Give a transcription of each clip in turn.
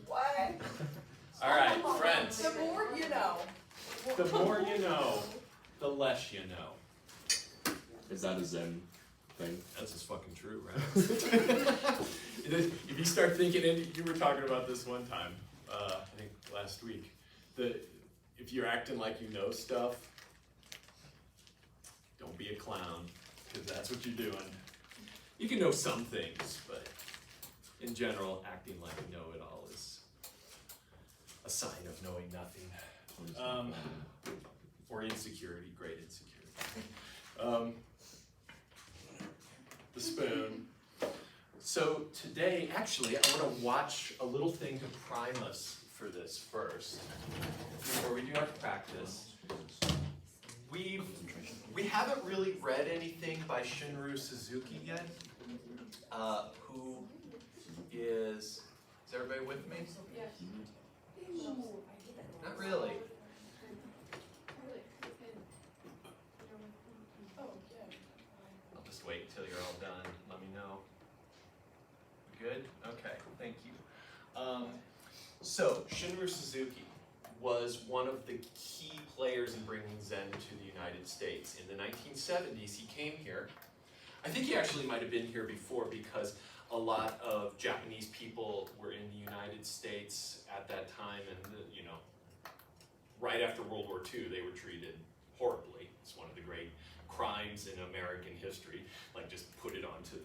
What? All right, friends. The more you know. The more you know, the less you know. Is that a Zen thing? That's just fucking true, right? If you start thinking, and you were talking about this one time, I think last week, if you're acting like you know stuff, don't be a clown, because that's what you're doing. You can know some things, but in general, acting like you know it all is a sign of knowing nothing. Or insecurity, great insecurity. The spoon. So today, actually, I want to watch a little thing to prime us for this first, before we do our practice. We haven't really read anything by Shunryu Suzuki yet, who is everybody with me? Yes. Not really. I'll just wait until you're all done. Let me know. Good? Okay, thank you. So, Shunryu Suzuki was one of the key players in bringing Zen to the United States. In the 1970s, he came here. I think he actually might have been here before because a lot of Japanese people were in the United States at that time, and right after World War II, they were treated horribly. It's one of the great crimes in American history. Like, just put it onto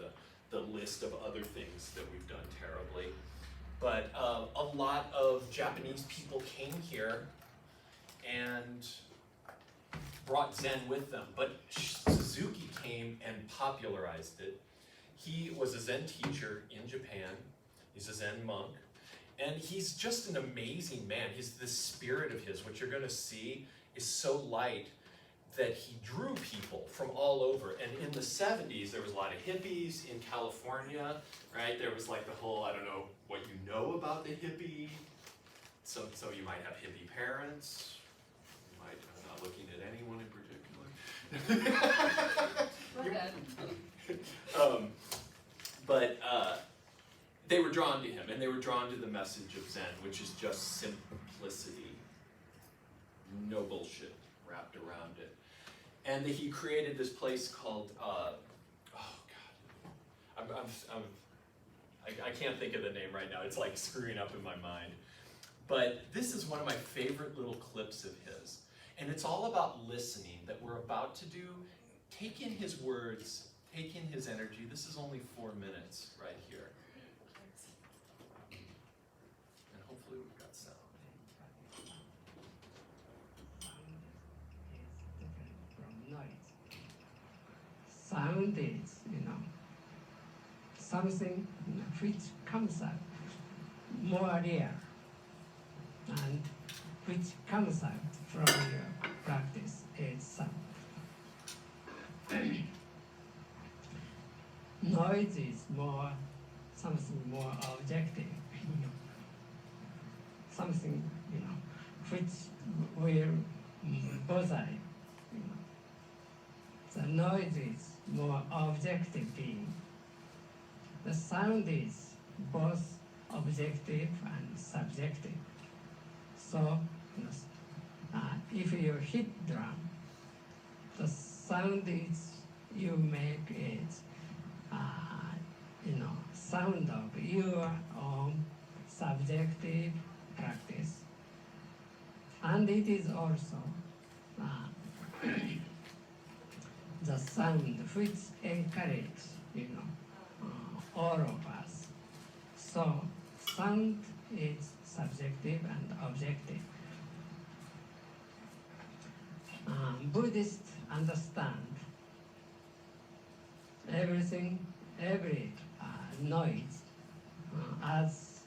the list of other things that we've done terribly. But a lot of Japanese people came here and brought Zen with them. But Suzuki came and popularized it. He was a Zen teacher in Japan. He's a Zen monk. And he's just an amazing man. This spirit of his, what you're going to see, is so light that he drew people from all over. And in the 70s, there was a lot of hippies in California, right? There was like the whole, I don't know what you know about the hippie. So you might have hippie parents. You might, I'm not looking at anyone in particular. But they were drawn to him, and they were drawn to the message of Zen, which is just simplicity. No bullshit wrapped around it. And he created this place called, I can't think of the name right now. It's like screwing up in my mind. But this is one of my favorite little clips of his. And it's all about listening that we're about to do. Take in his words, take in his energy. This is only 4 minutes right here. And hopefully we've got sound. Sound is, something which comes out more real and which comes out from your practice is sound. Noise is something more objective, something, which will bother you. The noise is more objective being. The sound is both objective and subjective. So, if you hit drum, the sound is you make is, sound of your own subjective practice, and it is also the sound which encourages, all of us. So sound is subjective and objective. Buddhists understand every noise as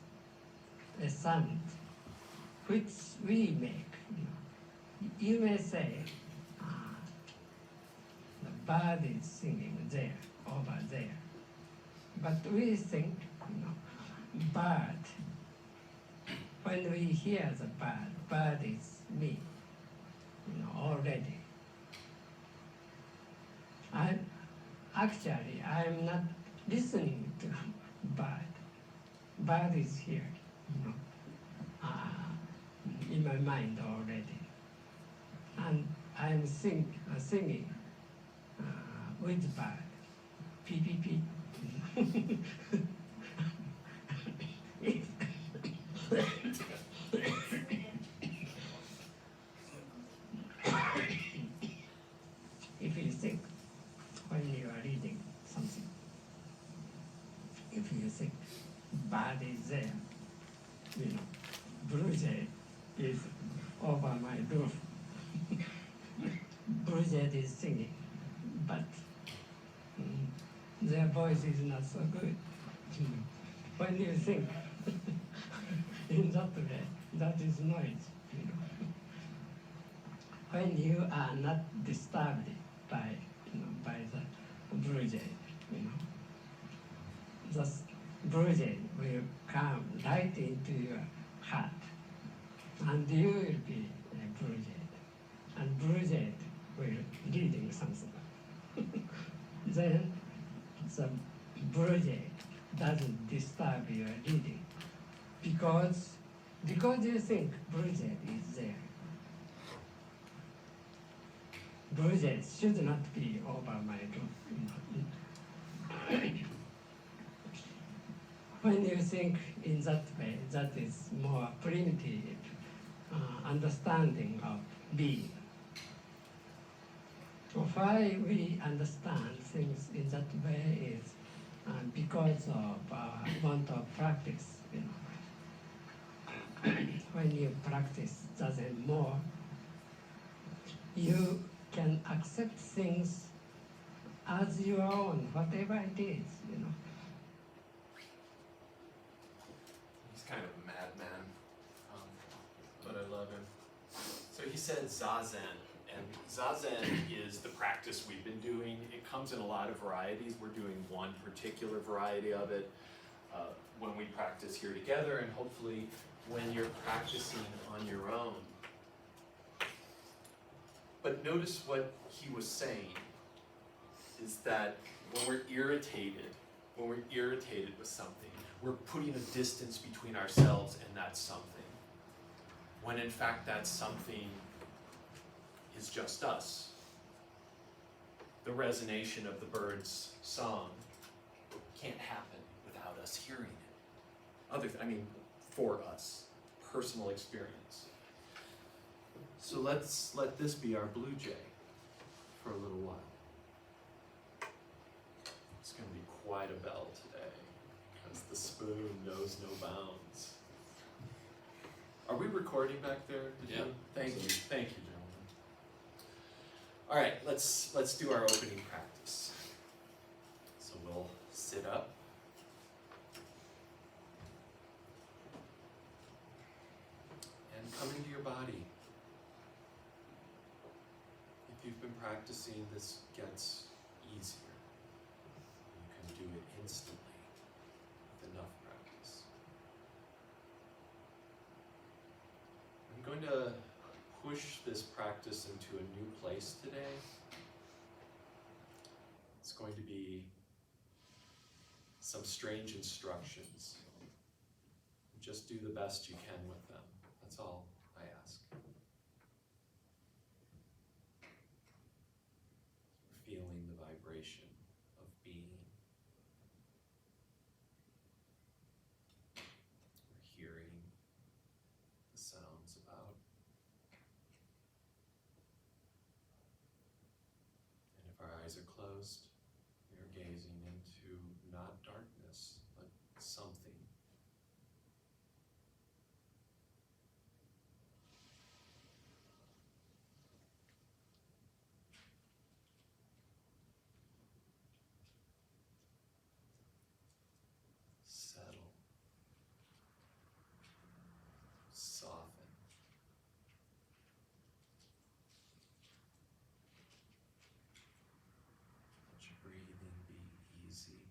a sound which we make. You may say the bird is singing there, over there. But we think, bird. When we hear the bird is me, already. I'm not listening to bird. Bird is here, my mind already. And I'm singing with bird, PPP. If you think when you are reading something, if you think bird is there, blue jay is over my roof. Blue jay is singing, but their voice is not so good. When you think in that way, that is noise. When you are not disturbed by the blue jay, the blue jay will come right into your heart, and you will be a blue jay, and blue jay will reading something. Then the blue jay doesn't disturb your reading because you think blue jay is there. Blue jay should not be over my roof. When you think in that way, that is more primitive understanding of being. Why we understand things in that way is because of want of practice. When you practice Zazen more, you can accept things as your own, whatever it is. He's kind of a madman, but I love him. So he said Zazen, and Zazen is the practice we've been doing. It comes in a lot of varieties. We're doing one particular variety of it when we practice here together, and hopefully when you're practicing on your own. But notice what he was saying is that when we're irritated with something, we're putting a distance between ourselves and that something, when in fact that something is just us. The resonation of the bird's song can't happen without us hearing it. For us, personal experience. So let's let this be our blue jay for a little while. It's going to be quite a bell today, because the spoon knows no bounds. Are we recording back there? Yeah. Thank you, gentlemen. All right, let's do our opening practice. So we'll sit up. And come into your body. If you've been practicing, this gets easier. You can do it instantly with enough practice. I'm going to push this practice into a new place today. It's going to be some strange instructions. Just do the best you can with them. That's all I ask. Feeling the vibration of being. We're hearing the sounds about. And if our eyes are closed, we are gazing into not darkness, but something. Settle. Soften. Let your breathing be easy.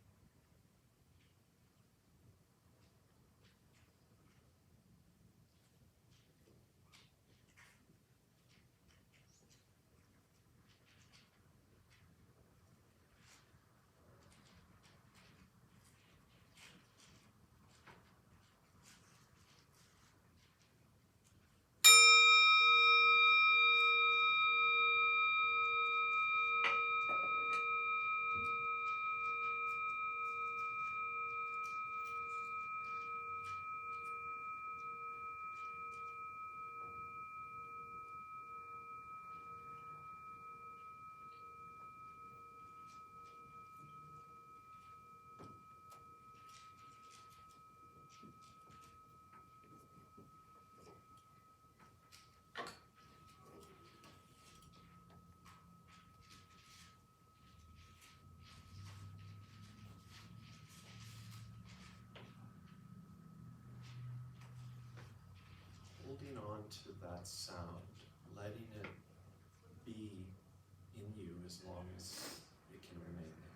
holding on to that sound, letting it be in you as long as it can remain there.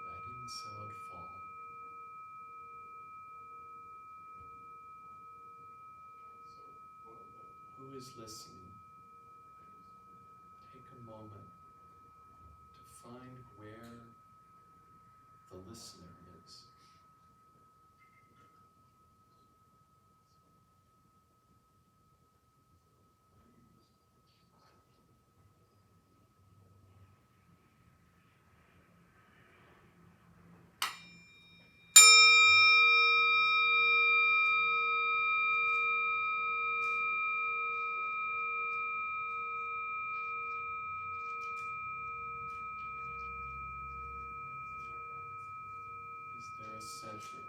Letting sound fall. Who is listening? Take a moment to find where the listener is. Is there a center?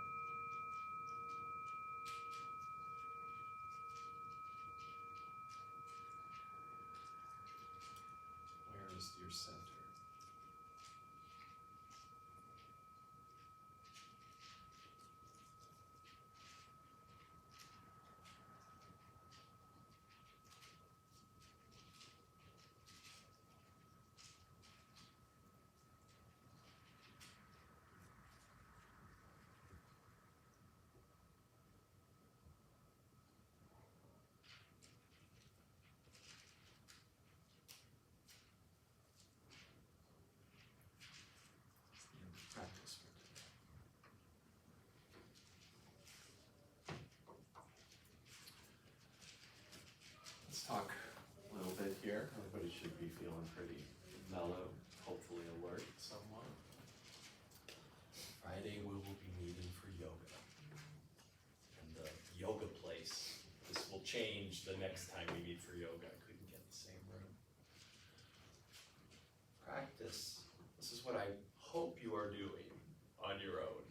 Where is your center? Practice for today. Let's talk a little bit here. Everybody should be feeling pretty mellow, hopefully alert somewhat. Friday we will be meeting for yoga. And the yoga place, this will change the next time we meet for yoga. I couldn't get the same room. Practice. This is what I hope you are doing on your own.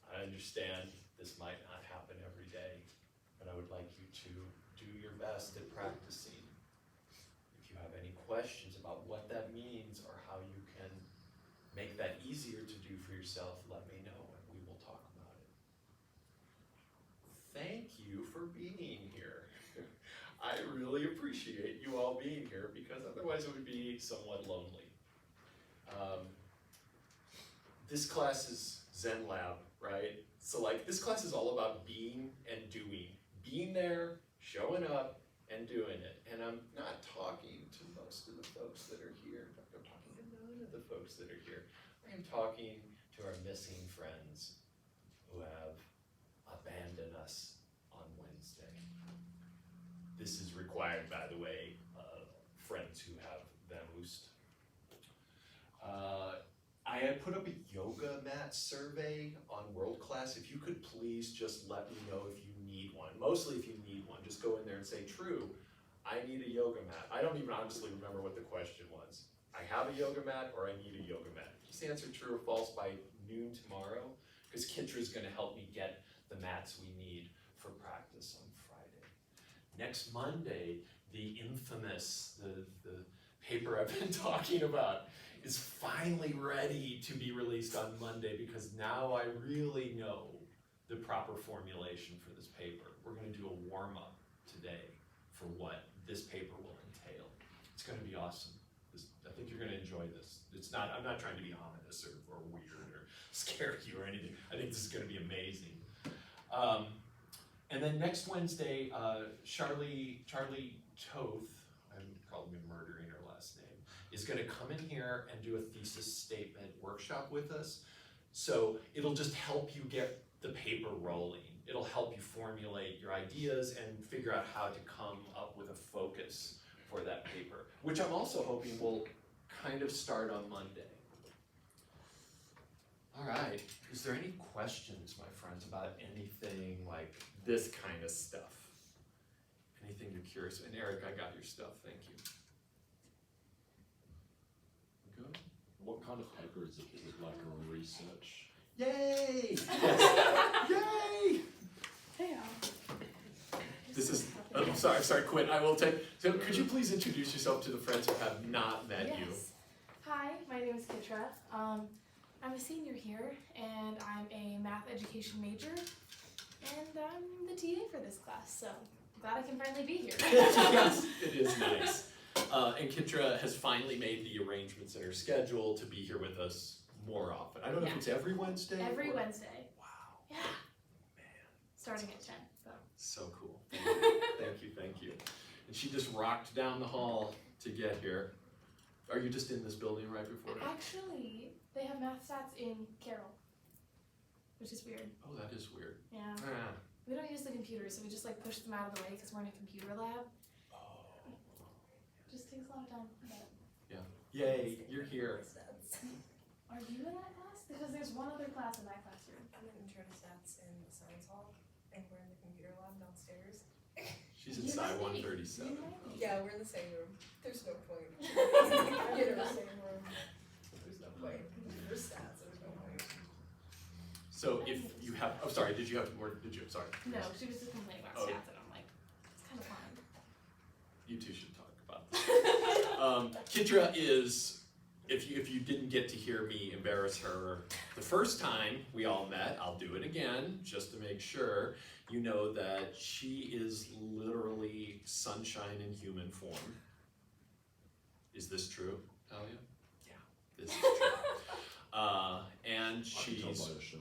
I understand this might not happen every day, but I would like you to do your best at practicing. If you have any questions about what that means or how you can make that easier to do for yourself, let me know and we will talk about it. Thank you for being here. I really appreciate you all being here because otherwise it would be somewhat lonely. This class is Zen Lab, right? So like this class is all about being and doing. Being there, showing up, and doing it. And I'm not talking to most of the folks that are here. In fact, I'm talking to none of the folks that are here. I am talking to our missing friends who have abandoned us on Wednesday. This is required, by the way, friends who have vamoosed. I had put up a yoga mat survey on World Class. If you could please just let me know if you need one. Mostly if you need one, just go in there and say, true, I need a yoga mat. I don't even honestly remember what the question was. I have a yoga mat or I need a yoga mat. Just answer true or false by noon tomorrow, because Kintra's gonna help me get the mats we need for practice on Friday. Next Monday, the infamous, the paper I've been talking about is finally ready to be released on Monday because now I really know the proper formulation for this paper. We're going to do a warm-up today for what this paper will entail. It's going to be awesome. I think you're going to enjoy this. I'm not trying to be ominous or weird or scare you or anything. I think this is going to be amazing. And then next Wednesday, Charlie Toth, I'm probably murdering her last name, is going to come in here and do a thesis statement workshop with us. So it'll just help you get the paper rolling. It'll help you formulate your ideas and figure out how to come up with a focus for that paper, which I'm also hoping will kind of start on Monday. All right, is there any questions, my friends, about anything like this kind of stuff? Anything you're curious? And Eric, I got your stuff, thank you. Good. What kind of paper is it? Is it like a research? Yay! Yes. sorry, Quinn, I will take, so could you please introduce yourself to the friends who have not met you? Yes. Hi, my name is Kitra. I'm a senior here, and I'm a math education major, and I'm the TA for this class, so I'm glad I can finally be here. Yes, it is nice. And Kitra has finally made the arrangements in her schedule to be here with us more often. I don't know if Yeah. it's every Wednesday? Every or- Wednesday. Wow, Yeah. man, Starting at 10. So. so cool. Thank you. And she just rocked down the hall to get here. Are you just in this building right before it? Actually, they have math stats in Carroll, which is weird. Oh, that is weird. Yeah. Ah. We don't use the computers, so we just like push them out of the way because we're in a computer lab. Oh. Just takes a lot of time. But Yay, you're here. are you in that class? Because there's one other class in that classroom. I'm an intro to stats in the science hall, and we're in the computer lab downstairs. She's in You Sci might be. 137. You might be. Yeah, we're in the same room. There's no point. We're in the same room. There's no point. Computer stats, there's no point. So if you have, oh sorry, did you have more, sorry. No, she was just complaining about Oh. stats, and I'm like, it's kind of fun. You two should talk about this. Kitra is, if you didn't get to hear me embarrass her the first time we all met, I'll do it again, just to make sure you know that she is literally sunshine in human form. Is this true, Talia? Yeah, this is true. And I can tell she's, by your shirt.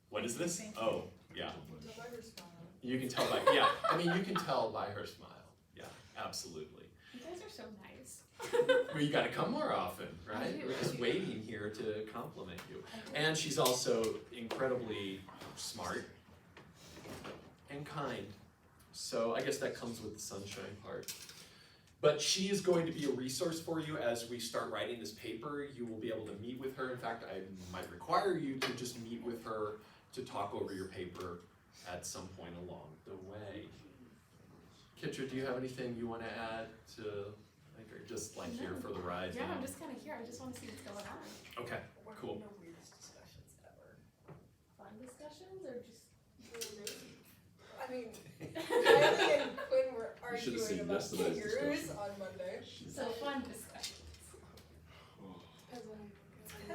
what is this? Thank you. Oh, yeah. Don't let her smile. You can tell by, yeah, I mean, you can tell by her smile. Yeah, absolutely. You guys are so nice. Well, you gotta come more often, right? I do. We're just waiting here to compliment you. I do. And she's also incredibly smart and kind. So I guess that comes with the sunshine part. But she is going to be a resource for you as we start writing this paper. You will be able to meet with her. In fact, I might require you to just meet with her to talk over your paper at some point along the way. Kitra, do you have anything you want to add to, like, or just like here for the ride? Yeah, I'm just kind of here. I just want to see what's going on. Okay, What cool. are the weirdest discussions ever? Fun discussions or just. I mean, Riley and Quinn were You should have arguing seen about yesterday's kangaroos discussion. on Monday. So fun discussions. Well,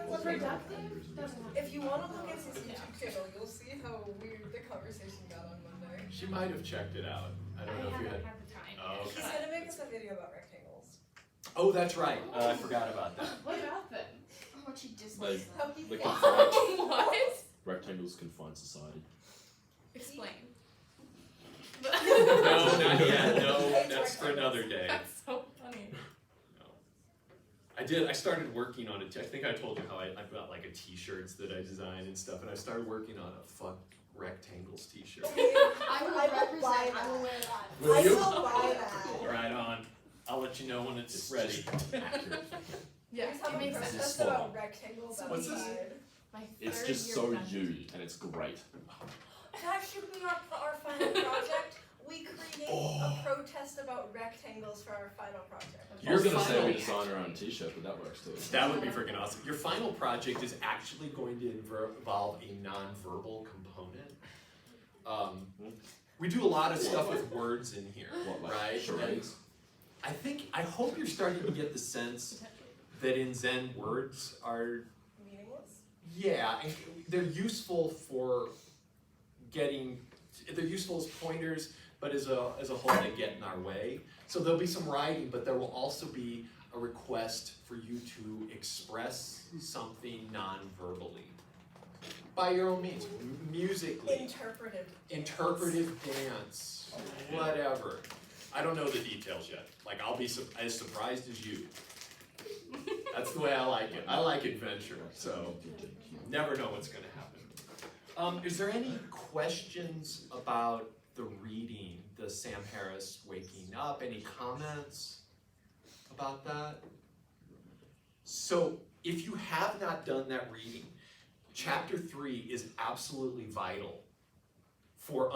Well, productive doesn't have to If you be want to fun. look at his Yeah. YouTube channel, you'll see how weird the conversation got on Monday. She might have checked it out. I don't know if you haven't had. had the time. Oh, yet, okay. He's gonna make us a video about rectangles. Oh, that's right. I forgot about that. What about them? How much he They, dislikes How them. he they thinks. confine, What? rectangles confine society. Explain. No, not yet. No, that's for another day. That's so funny. No. I started working on it. I think I told you how I've got like a t-shirts that I design and stuff, and I started working on a fuck rectangles t-shirt. I will I will represent. buy I will that. wear that. Will I you? will buy that. Right on. I'll let you know when it's ready. Accurate. Yeah, Here's how it we makes This sense. is protest spot about on. rectangles What's this? outside. My It's third just year so done. you, and it's great. That should be our final project. We create a protest about rectangles for our final project. I was Your gonna say final- we design our own t-shirt, but that works too. That would be freaking awesome. Your final project is actually going to involve a non-verbal component. We do a lot of stuff with words in here, What, like right? charades? I hope you're starting to get the sense that in Zen words are, Meaningless? yeah, and they're useful for they're useful as pointers, but as a whole they get in our way. So there'll be some writing, but there will also be a request for you to express something non-verbally. By your own means, musically, interpretive dance, whatever. I don't know the details yet. Like, I'll be as surprised as you. That's the way I like it. I like adventure, so never know what's gonna happen. Is there any questions about the reading, the Sam Harris Waking Up? Any comments about that? So, if you have not done that reading, Chapter 3 is absolutely vital for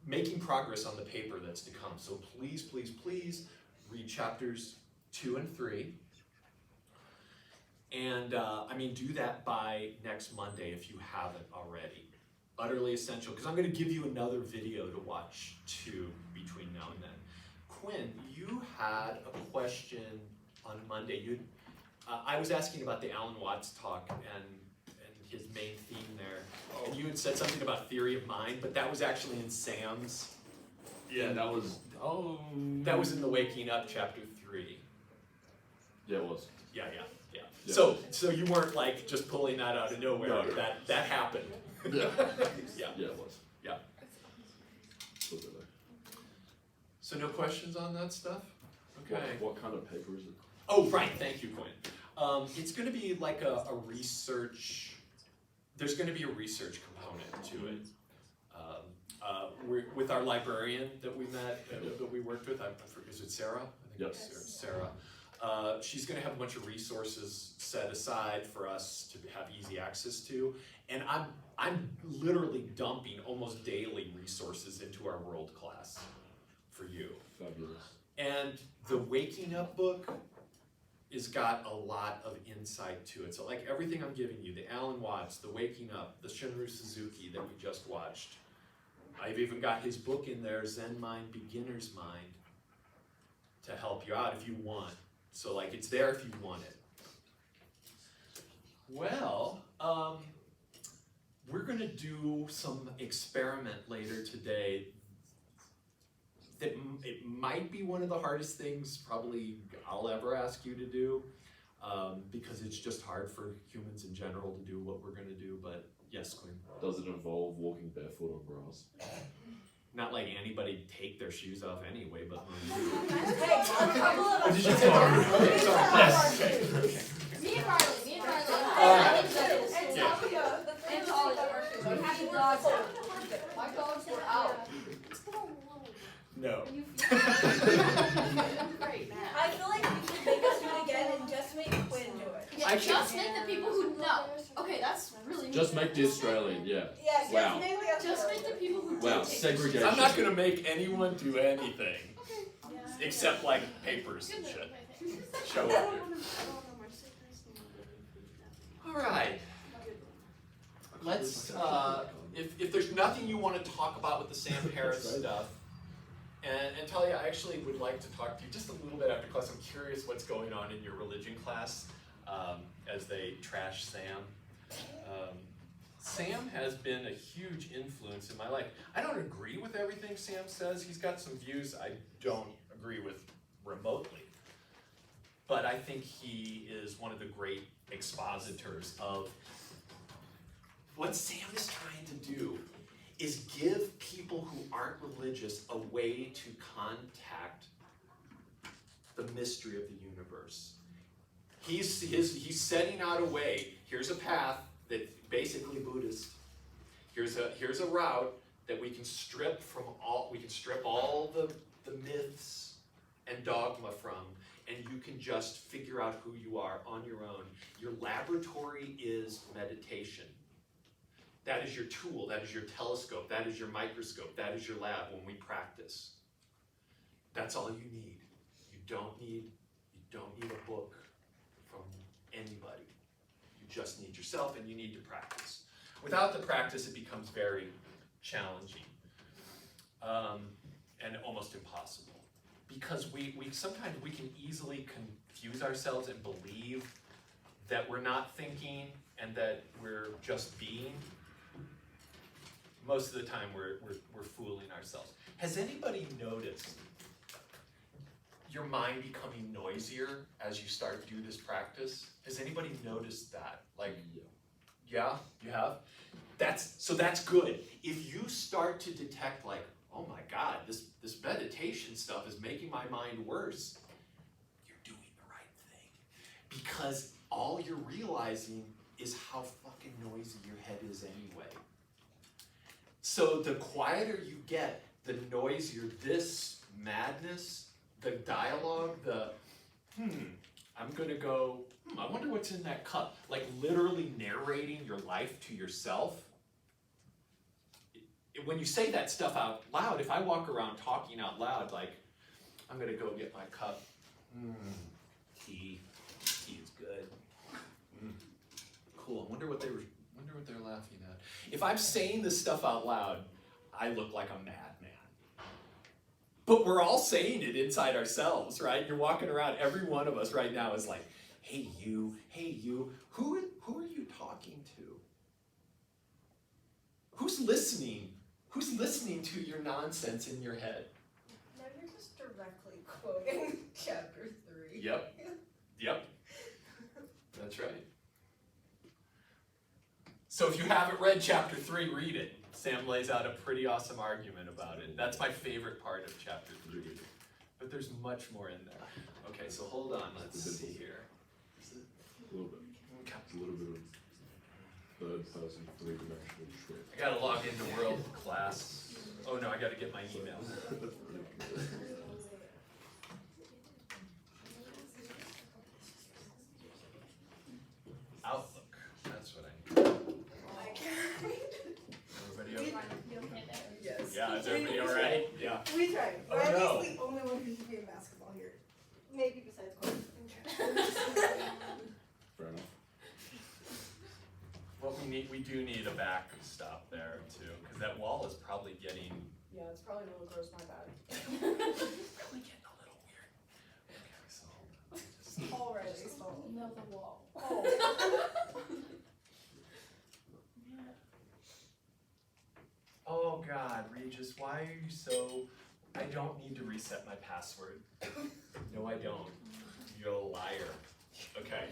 making progress on the paper that's to come. So please, please, please read chapters 2 and 3. And do that by next Monday if you haven't already. utterly essential, because I'm going to give you another video to watch too between now and then. Quinn, you had a question on Monday. I was asking about the Alan Watts talk and his main theme there, and you had said something about theory of mind, but that was actually in Sam's. Yeah, that was. Oh. That was in the Waking Up chapter 3. Yeah, it was. Yeah. Yeah. So you weren't like just pulling that out of nowhere. No. That happened. Yeah. Yeah. Yeah, it was. Yeah. Was it though? So no questions on that stuff? Okay. What kind of paper is it? Oh, right. Thank you, Quinn. It's going to be like a research. There's going to be a research component to it. We're, with our librarian that we met, that we worked with, is it Sarah? I think Yes. it's Sarah. She's going to have a bunch of resources set aside for us to have easy access to, and I'm literally dumping almost daily resources into our world class for you. Fabulous. And the Waking Up book has got a lot of insight to it. So like everything I'm giving you, the Alan Watts, the Waking Up, the Shunryu Suzuki that we just watched. I've even got his book in there, Zen Mind, Beginner's Mind, to help you out if you want. So like it's there if you want it. Well, we're gonna do some experiment later today that it might be one of the hardest things probably I'll ever ask you to do, because it's just hard for humans in general to do what we're gonna do, but yes, Quinn. Does it involve walking barefoot on grass? Not like anybody take their shoes off anyway, but. Hey, a couple of us. Did you sorry. Okay, sorry. Yes. Okay. Me and Riley. Alright. And Yeah. Talia, the three of us Talia. take our shoes off. We have You the were dogs so out. perfect. My dogs were out. It's been a little. No. You feel Great, man. I feel like you should make us do it again and just make Quinn do it. Yeah, I just make the people who know. Okay, that's really Just mean. make the Australian, yeah. Yeah, just Wow. make the Just make the people who Wow, do take segregation. I'm not gonna make anyone do anything Yeah. except like papers and shit. Show up here. All right. Let's. If there's nothing you want to talk about with the Sam Harris stuff, and Talia, I actually would like to talk to you just a little bit after class. I'm curious what's going on in your religion class as they trash Sam. Sam has been a huge influence in my life. I don't agree with everything Sam says. He's got some views I don't agree with remotely. But I think he is one of the great expositors of what Sam is trying to do is give people who aren't religious a way to contact the mystery of the universe. He's setting out a way. Here's a path that's basically Buddhist. Here's a route that we can strip all the myths and dogma from, and you can just figure out who you are on your own. Your laboratory is meditation. That is your tool, that is your telescope, that is your microscope, that is your lab when we practice. That's all you need. You don't need a book from anybody. You just need yourself and you need to practice. Without the practice, it becomes very challenging and almost impossible. Because we sometimes we can easily confuse ourselves and believe that we're not thinking and that we're just being. Most of the time we're fooling ourselves. Has anybody noticed your mind becoming noisier as you start to do this practice? Has anybody noticed that? Like, yeah, you have? That's good. If you start to detect like, oh my God, this meditation stuff is making my mind worse, you're doing the right thing. Because all you're realizing is how fucking noisy your head is anyway. So the quieter you get, the noisier this madness, the dialogue, I'm gonna go, I wonder what's in that cup. Like literally narrating your life to yourself. When you say that stuff out loud, if I walk around talking out loud, like, I'm gonna go get my cup. Tea is good. Cool, I wonder what they're laughing at. If I'm saying this stuff out loud, I look like a madman. But we're all saying it inside ourselves, right? You're walking around, every one of us right now is like, hey you, who are you talking to? Who's listening? Who's listening to your nonsense in your head? Now you're just directly quoting chapter 3. Yep. That's right. So if you haven't read chapter 3, read it. Sam lays out a pretty awesome argument about it. That's my favorite part of chapter 3. But there's much more in there. Okay, so hold on, let's see here. A little bit. Okay. A little bit of third person, three-dimensional trick. I gotta log into World Class. Oh no, I gotta get my email. Outlook, that's what I need. I can't. Everybody okay? Yes. Yeah, is everybody alright? Yeah. We tried. Oh, Riley's no. the only one who should be in basketball here. Maybe besides Corbin. Fair enough. What we do need a backstop there too, because that wall is probably getting Yeah, it's probably a little gross, my bad. really getting a little weird. Okay, so just All Riley's fault. No, the wall. oh God, Regis, why are you so? I don't need to reset my password. No, I don't. You're a liar. Okay.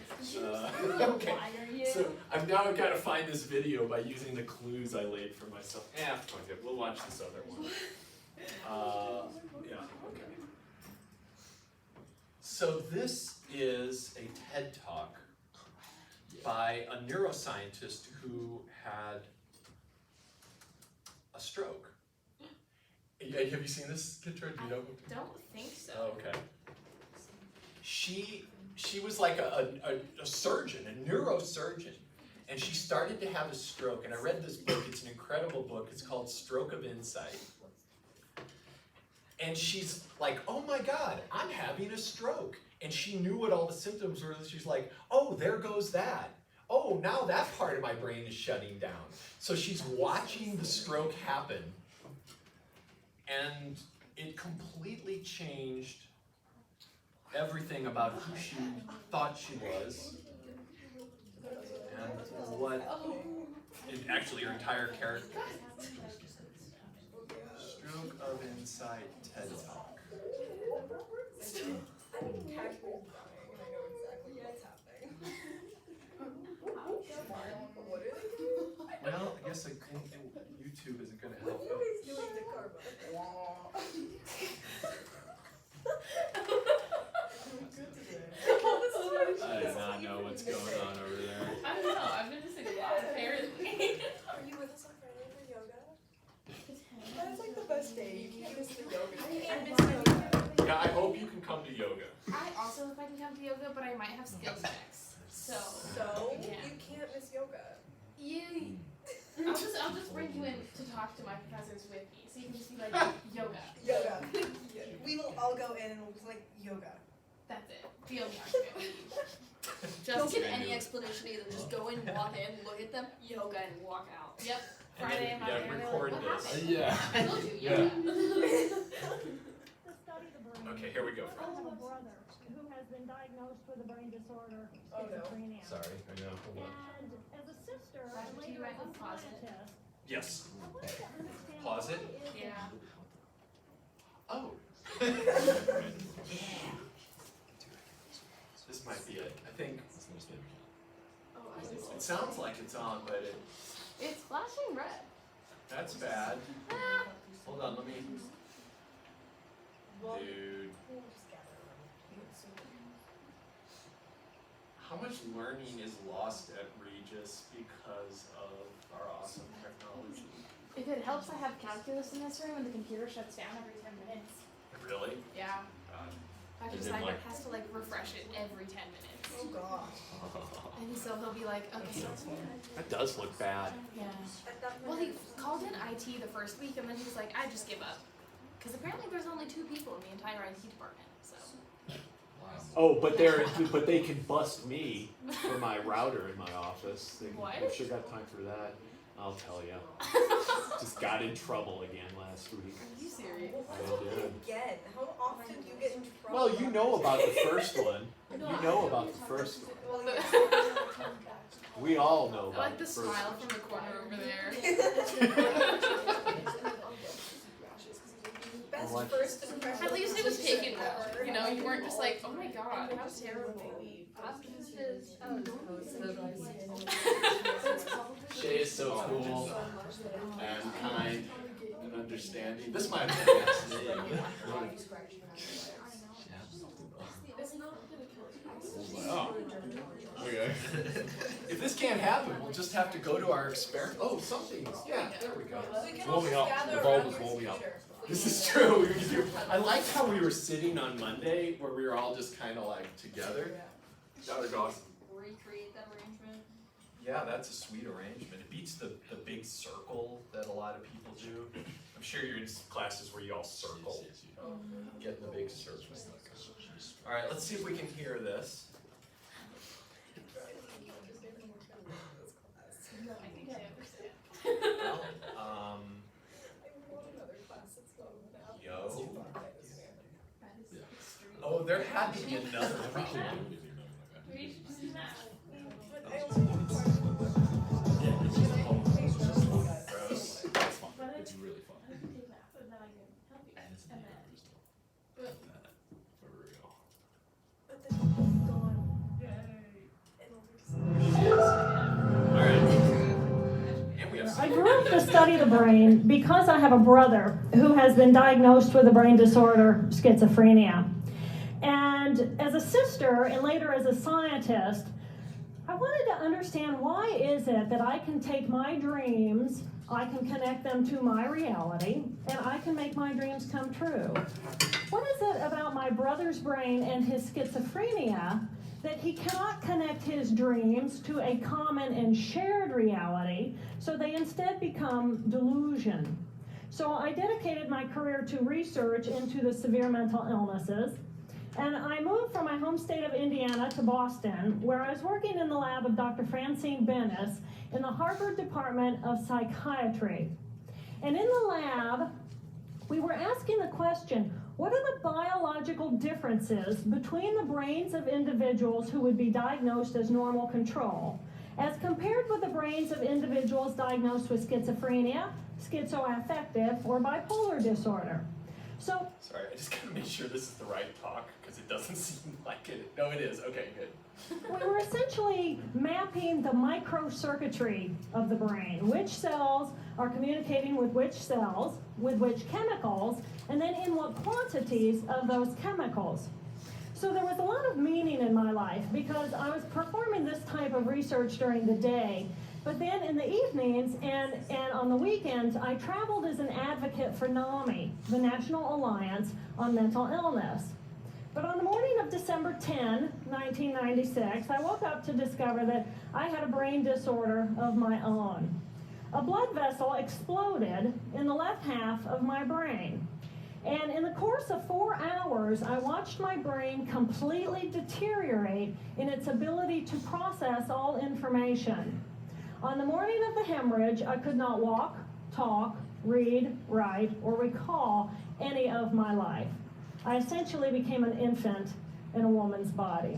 Okay. Why are you? So I've now got to find this video by using the clues I laid for myself. Yeah, fuck it. We'll watch this other one. Yeah. Okay. So this is a TED Talk by a neuroscientist who had a stroke. Have you seen this, Kitra? Do you know? I don't think so. Oh, okay. She was like a surgeon, a neurosurgeon, and she started to have a stroke. And I read this book. It's an incredible book. It's called Stroke of Insight. And she's like, oh my God, I'm having a stroke. And she knew what all the symptoms were. She's like, oh, there goes that. Oh, now that part of my brain is shutting down. So she's watching the stroke happen. And it completely changed everything about who she thought she was and what actually her entire character. Stroke of Insight TED Talk. I'm casually dying and I know exactly what's happening. What is it? Well, I guess YouTube isn't going to help. What is doing to Karma? I do not know what's going on over there. I don't know. I've been missing a lot, apparently. Are you with us on Friday for yoga? That's like the best day. You can't miss the yoga. I miss my yoga. Yeah, I hope you can come to yoga. I also hope I can come to yoga, but I might have skills checks. So You can't miss yoga. I'll just bring you in to talk to my professors with me, so you can just be like yoga. Yoga. We will all go in and we'll be like yoga. That's it. The only argument. Don't Just give any explanation either. Just go in, walk in, look at them, yoga, and walk out. Yep. Friday, And I'm then, out there. record Like, what this. happened? Yeah. I told you, Yeah. yoga. Okay, here we go. I have a brother who has been diagnosed with a brain disorder, Oh, no. schizophrenia. Sorry, I know. Hold on. And as a sister, Roger, and do later you write as a with pause it? scientist, Yes. I wanted to understand Pause it? why is Yeah. Oh. This might be it. I think Oh, I just, it sounds like it's on, but it's flashing red. that's bad. Ah. Hold on, let me. Well, Dude, we'll just gather around. how much learning is lost at Regis because of our awesome technology? If it helps, I have calculus in this room, and the computer shuts down every 10 minutes. Really? Yeah. God. Dr. Is it Seibert like- has to like refresh it every 10 minutes. Oh gosh. And so he'll be like, okay. That does look bad. Yeah. At that Well, point, he called in IT the first week, and then he was like, I just give up. Because apparently there's only 2 people in the entire IT department, so. Oh, but they can bust me for my router in my office. They What? I've sure got time for that. I'll tell you. Just got in trouble again last week. Are you serious? What's with you again? How often do you get in trouble? Well, you know about the first one. You know about the first one. We all know I about like the the first smile one. from the corner over there. Best What? first impression. At least it was taken well. ever. You know, you weren't just like, oh my god, how terrible. Shay is so cool and kind and understanding. This might have been last name. Oh. Okay. If this can't happen, we'll just have to go to our experiment. Oh, something. Yeah, there we go. We can Blow all me just up. gather The bulb around is your blow me up. computer. This is true. We can do. I liked how we were sitting on Monday, where we were all just kind of like together. That was awesome. Recreate that arrangement. Yeah, that's a sweet arrangement. It beats the big circle that a lot of people do. I'm sure you're in classes where you all circle, get in the big circle. All right, let's see if we can hear this. Well, yo. Oh, there had to be another We problem. can't do anything like that. We should just do that. But I also have a question. Gross. It's fun. It's really fun. I can take math and then I can help you. And it's And neat then- crystal. For real. But then you go on All right. And we have I some. grew up to study the brain because I have a brother who has been diagnosed with a brain disorder, schizophrenia. And as a sister and later as a scientist, I wanted to understand why is it that I can take my dreams, I can connect them to my reality, and I can make my dreams come true. What is it about my brother's brain and his schizophrenia that he cannot connect his dreams to a common and shared reality, so they instead become delusion? So I dedicated my career to research into the severe mental illnesses, and I moved from my home state of Indiana to Boston, where I was working in the lab of Dr. Francine Bennis in the Harvard Department of Psychiatry. And in the lab, we were asking the question, what are the biological differences between the brains of individuals who would be diagnosed as normal control, as compared with the brains of individuals diagnosed with schizophrenia, schizoaffective, or bipolar disorder? So Sorry, I just gotta make sure this is the right talk because it doesn't seem like it. No, it is. Okay, good. we were essentially mapping the microcircuitry of the brain, which cells are communicating with which cells, with which chemicals, and then in what quantities of those chemicals. So there was a lot of meaning in my life because I was performing this type of research during the day, but then in the evenings and on the weekends, I traveled as an advocate for NAMI, the National Alliance on Mental Illness. But on the morning of December 10, 1996, I woke up to discover that I had a brain disorder of my own. A blood vessel exploded in the left half of my brain. And in the course of 4 hours, I watched my brain completely deteriorate in its ability to process all information. On the morning of the hemorrhage, I could not walk, talk, read, write, or recall any of my life. I essentially became an infant in a woman's body.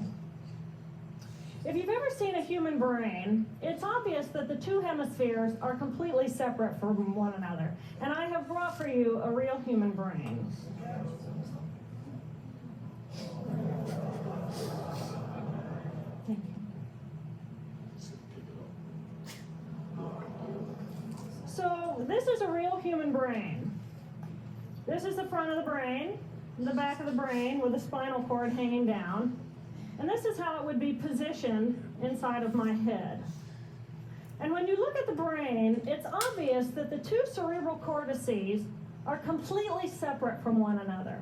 If you've ever seen a human brain, it's obvious that the two hemispheres are completely separate from one another. And I have brought for you a real human brain. Thank you. So this is a real human brain. This is the front of the brain, the back of the brain with the spinal cord hanging down. And this is how it would be positioned inside of my head. And when you look at the brain, it's obvious that the two cerebral cortices are completely separate from one another.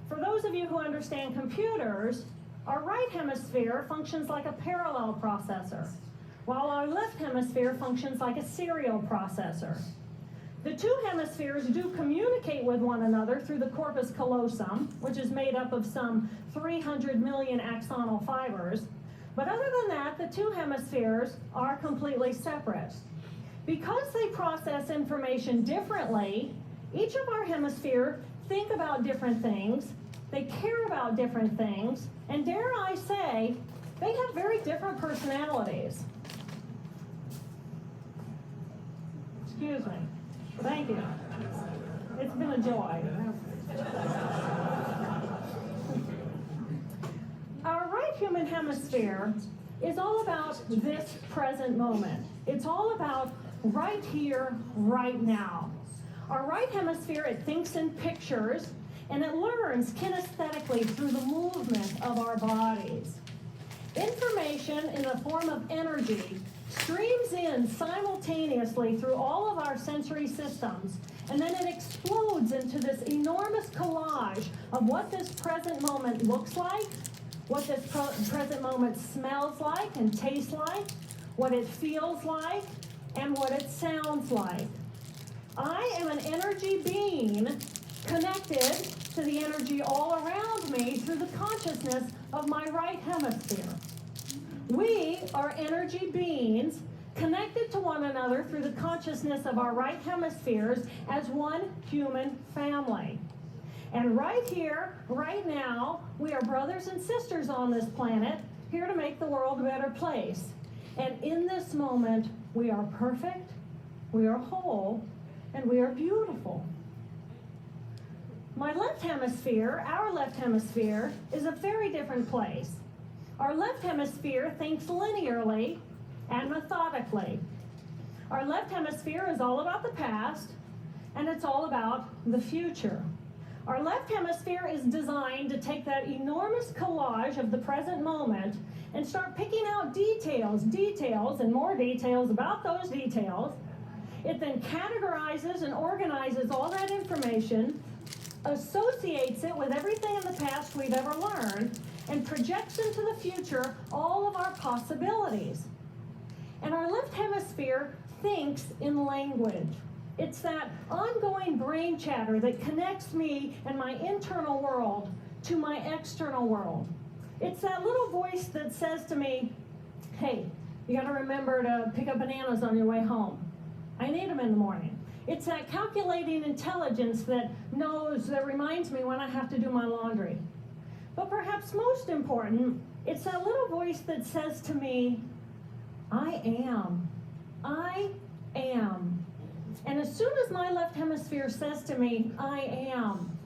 For those of you who understand computers, our right hemisphere functions like a parallel processor, while our left hemisphere functions like a serial processor. The two hemispheres do communicate with one another through the corpus callosum, which is made up of some 300 million axonal fibers. But other than that, the two hemispheres are completely separate. Because they process information differently, each of our hemisphere think about different things, they care about different things, and dare I say, they have very different personalities. Excuse me. Thank you. It's been a joy. Our right human hemisphere is all about this present moment. It's all about right here, right now. Our right hemisphere, it thinks in pictures, and it learns kinesthetically through the movement of our bodies. Information in the form of energy streams in simultaneously through all of our sensory systems, and then it explodes into this enormous collage of what this present moment looks like, what this present moment smells like and tastes like, what it feels like, and what it sounds like. I am an energy being connected to the energy all around me through the consciousness of my right hemisphere. We are energy beings connected to one another through the consciousness of our right hemispheres as one human family. And right here, right now, we are brothers and sisters on this planet, here to make the world a better place. And in this moment, we are perfect, we are whole, and we are beautiful. My left hemisphere, our left hemisphere, is a very different place. Our left hemisphere thinks linearly and methodically. Our left hemisphere is all about the past, and it's all about the future. Our left hemisphere is designed to take that enormous collage of the present moment and start picking out details, and more details about those details. It then categorizes and organizes all that information, associates it with everything in the past we've ever learned, and projects into the future all of our possibilities. And our left hemisphere thinks in language. It's that ongoing brain chatter that connects me and my internal world to my external world. It's that little voice that says to me, hey, you gotta remember to pick up bananas on your way home. I need them in the morning. It's that calculating intelligence that reminds me when I have to do my laundry. But perhaps most important, it's that little voice that says to me, I am. And as soon as my left hemisphere says to me, I am,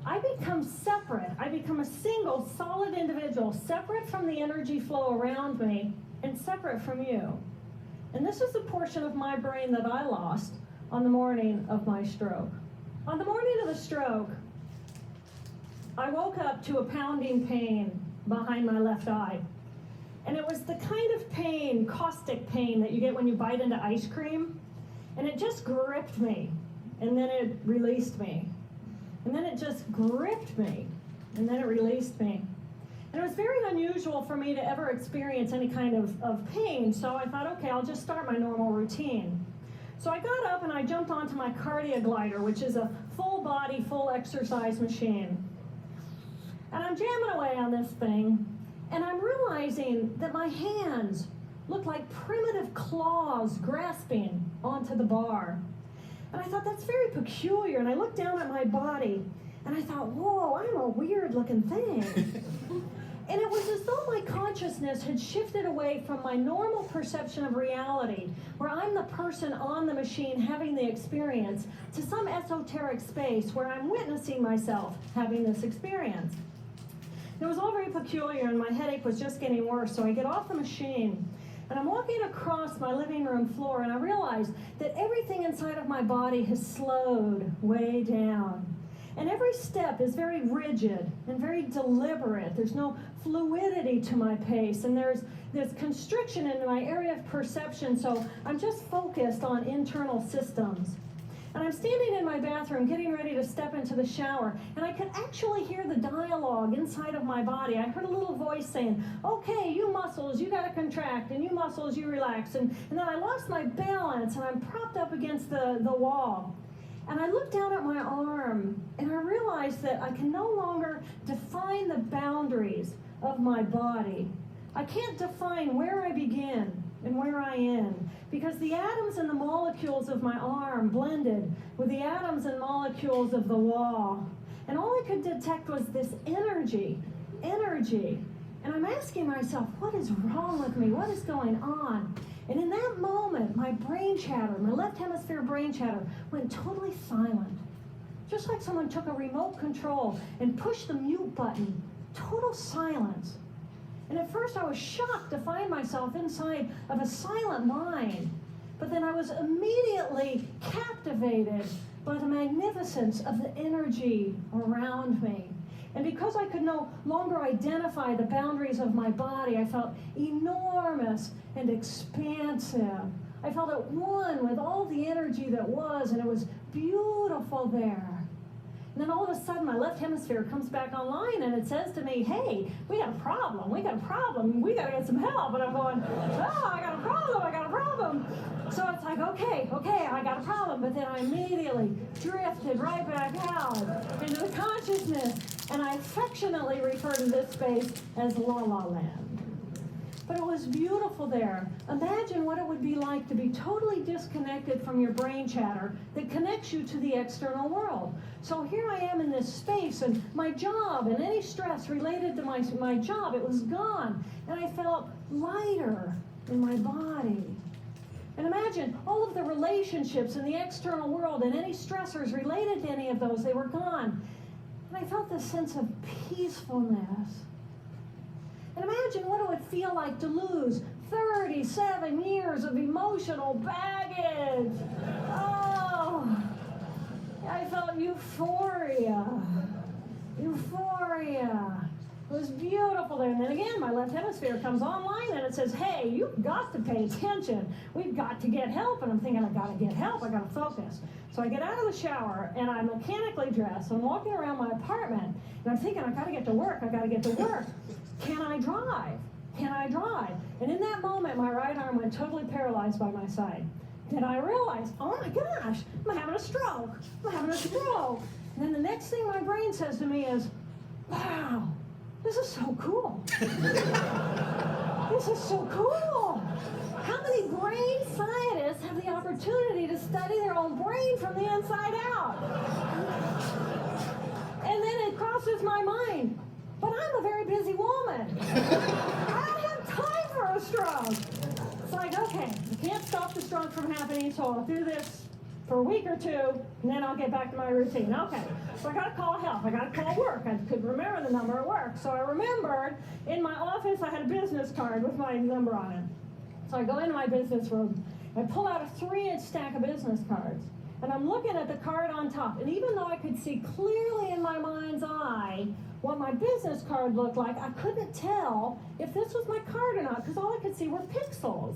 I become separate. I become a single, solid individual, separate from the energy flow around me and separate from you. And this is the portion of my brain that I lost on the morning of my stroke. On the morning of the stroke, I woke up to a pounding pain behind my left eye. And it was the kind of pain, caustic pain, that you get when you bite into ice cream. And it just gripped me. And then it released me. And then it just gripped me. And then it released me. And it was very unusual for me to ever experience any kind of pain. So I thought, okay, I'll just start my normal routine. So I got up and I jumped onto my cardio glider, which is a full body, full exercise machine. And I'm jamming away on this thing, and I'm realizing that my hands look like primitive claws grasping onto the bar. And I thought, that's very peculiar. And I looked down at my body, and I thought, whoa, I'm a weird looking thing. And it was as though my consciousness had shifted away from my normal perception of reality, where I'm the person on the machine having the experience, to some esoteric space where I'm witnessing myself having this experience. It was all very peculiar, and my headache was just getting worse, so I get off the machine, and I'm walking across my living room floor, and I realize that everything inside of my body has slowed way down. And every step is very rigid and very deliberate. There's no fluidity to my pace, and there's constriction in my area of perception, so I'm just focused on internal systems. And I'm standing in my bathroom getting ready to step into the shower, and I could actually hear the dialogue inside of my body. I heard a little voice saying, okay, you muscles, you gotta contract, and you muscles, you relax. And then I lost my balance, and I'm propped up against the wall. And I looked down at my arm, and I realized that I can no longer define the boundaries of my body. I can't define where I begin and where I am, because the atoms and the molecules of my arm blended with the atoms and molecules of the wall. And all I could detect was this energy. And I'm asking myself, what is wrong with me? What is going on? And in that moment, my brain chatter, my left hemisphere brain chatter, went totally silent. Just like someone took a remote control and pushed the mute button. Total silence. And at first I was shocked to find myself inside of a silent mind. But then I was immediately captivated by the magnificence of the energy around me. And because I could no longer identify the boundaries of my body, I felt enormous and expansive. I felt at one with all the energy that was, and it was beautiful there. And then all of a sudden, my left hemisphere comes back online, and it says to me, hey, we got a problem, we got to get some help. And I'm going, oh, I got a problem. So it's like, okay, I got a problem. But then I immediately drifted right back out into the consciousness, and I affectionately refer to this space as La La Land. But it was beautiful there. Imagine what it would be like to be totally disconnected from your brain chatter that connects you to the external world. So here I am in this space, and my job and any stress related to my job, it was gone. And I felt lighter in my body. And imagine all of the relationships in the external world and any stressors related to any of those, they were gone. And I felt this sense of peacefulness. And imagine what it would feel like to lose 37 years of emotional baggage. Oh, I felt euphoria. It was beautiful there. And then again, my left hemisphere comes online and it says, hey, you've got to pay attention. We've got to get help. And I'm thinking, I got to get help. I got to focus. So I get out of the shower and I'm mechanically dressed. I'm walking around my apartment and I'm thinking, I got to get to work. Can I drive? And in that moment, my right arm went totally paralyzed by my side. Then I realized, oh my gosh, I'm having a stroke. And then the next thing my brain says to me is, wow, this is so cool. How many brain scientists have the opportunity to study their own brain from the inside out? And then it crosses my mind, but I'm a very busy woman. I don't have time for a stroke. It's like, okay, I can't stop the stroke from happening, so I'll do this for a week or two, and then I'll get back to my routine. Okay, so I gotta call help, I gotta call work. I could remember the number at work. So I remembered in my office I had a business card with my number on it. So I go into my business room, I pull out a 3-inch stack of business cards, and I'm looking at the card on top. And even though I could see clearly in my mind's eye what my business card looked like, I couldn't tell if this was my card or not, because all I could see were pixels.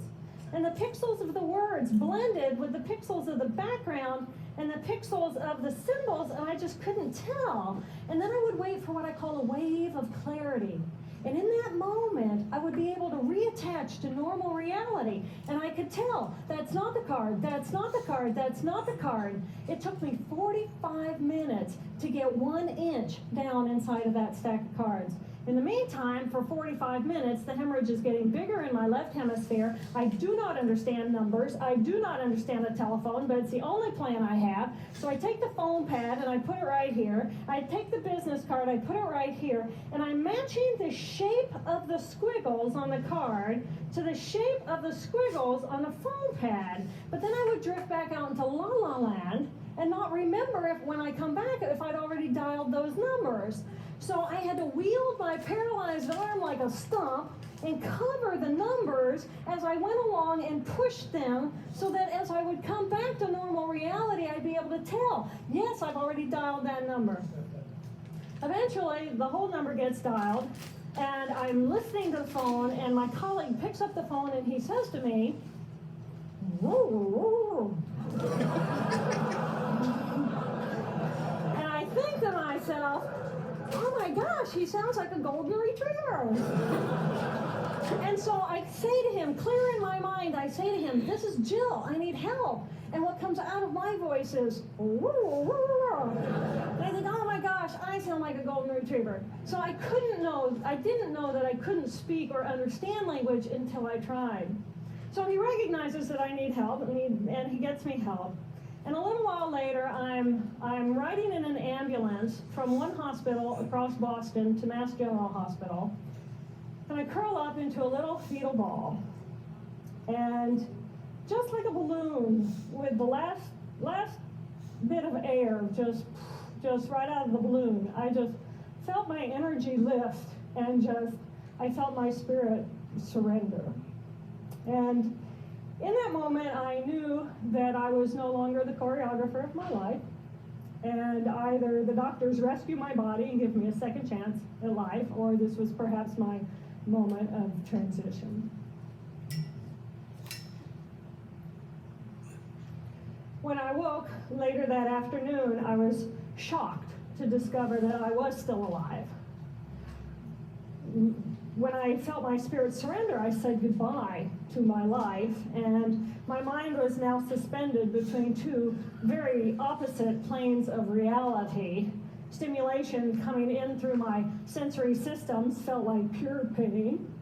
And the pixels of the words blended with the pixels of the background and the pixels of the symbols, and I just couldn't tell. And then I would wait for what I call a wave of clarity. And in that moment, I would be able to reattach to normal reality. And I could tell, that's not the card, that's not the card, that's not the card. It took me 45 minutes to get 1 inch down inside of that stack of cards. In the meantime, for 45 minutes, the hemorrhage is getting bigger in my left hemisphere. I do not understand numbers. I do not understand a telephone, but it's the only plan I have. So I take the phone pad and I put it right here. I take the business card, I put it right here, and I'm matching the shape of the squiggles on the card to the shape of the squiggles on the phone pad. But then I would drift back out into La La Land and not remember if when I come back if I'd already dialed those numbers. So I had to wield my paralyzed arm like a stump and cover the numbers as I went along and pushed them so that as I would come back to normal reality, I'd be able to tell, yes, I've already dialed that number. Eventually, the whole number gets dialed, and I'm listening to the phone, and my colleague picks up the phone and he says to me, whoa, whoa, whoa. And I think to myself, oh my gosh, he sounds like a golden retriever. And so I say to him, clear in my mind, I say to him, this is Jill, I need help. And what comes out of my voice is, woo, woo, woo. And I think, oh my gosh, I sound like a golden retriever. So I didn't know that I couldn't speak or understand language until I tried. So he recognizes that I need help, and he gets me help. And a little while later, I'm riding in an ambulance from one hospital across Boston to Mass General Hospital, and I curl up into a little fetal ball. And just like a balloon, with the last bit of air just right out of the balloon, I just felt my energy lift, and I felt my spirit surrender. And in that moment, I knew that I was no longer the choreographer of my life, and either the doctors rescue my body and give me a second chance at life, or this was perhaps my moment of transition. When I woke later that afternoon, I was shocked to discover that I was still alive. When I felt my spirit surrender, I said goodbye to my life, and my mind was now suspended between two very opposite planes of reality. Stimulation coming in through my sensory systems felt like pure pain.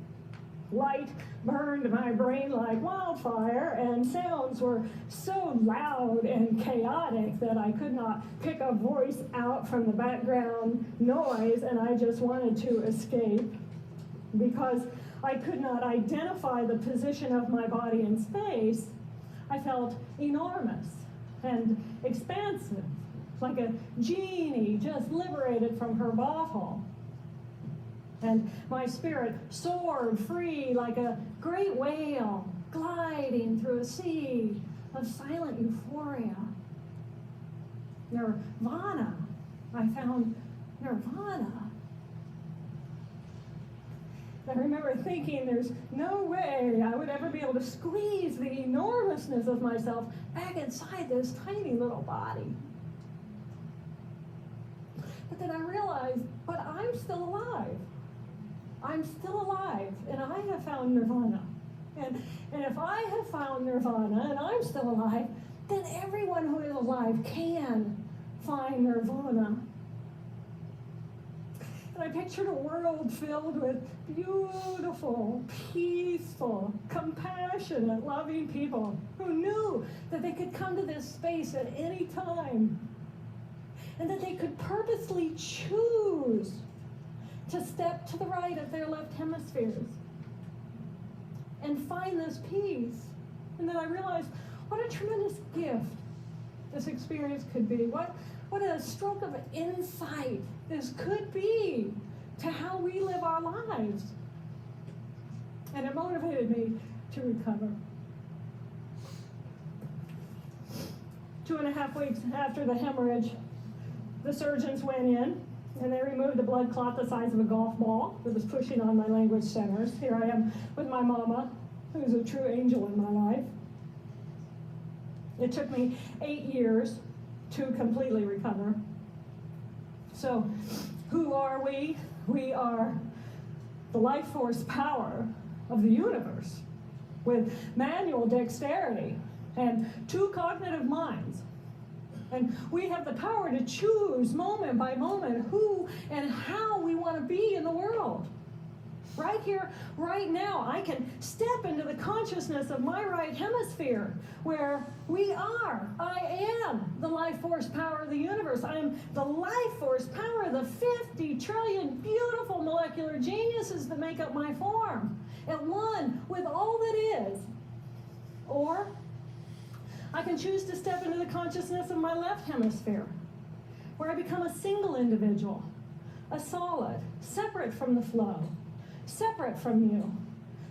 Light burned my brain like wildfire, and sounds were so loud and chaotic that I could not pick a voice out from the background noise, and I just wanted to escape. Because I could not identify the position of my body in space, I felt enormous and expansive, like a genie just liberated from her bottle. And my spirit soared free like a great whale gliding through a sea of silent euphoria. Nirvana. I found nirvana. I remember thinking there's no way I would ever be able to squeeze the enormousness of myself back inside this tiny little body. But then I realized, but I'm still alive. I'm still alive, and I have found nirvana. And if I have found nirvana and I'm still alive, then everyone who is alive can find nirvana. And I pictured a world filled with beautiful, peaceful, compassionate, loving people who knew that they could come to this space at any time, and that they could purposely choose to step to the right of their left hemispheres and find this peace. And then I realized what a tremendous gift this experience could be. What a stroke of insight this could be to how we live our lives. And it motivated me to recover. 2.5 weeks after the hemorrhage, the surgeons went in and they removed a blood clot the size of a golf ball that was pushing on my language centers. Here I am with my mama, who's a true angel in my life. It took me 8 years to completely recover. So, who are we? We are the life force power of the universe with manual dexterity and 2 cognitive minds. And we have the power to choose moment by moment who and how we want to be in the world. Right here, right now, I can step into the consciousness of my right hemisphere where I am the life force power of the universe. I am the life force power of the 50 trillion beautiful molecular geniuses that make up my form, at one with all that is. Or I can choose to step into the consciousness of my left hemisphere, where I become a single individual, a solid, separate from the flow, separate from you.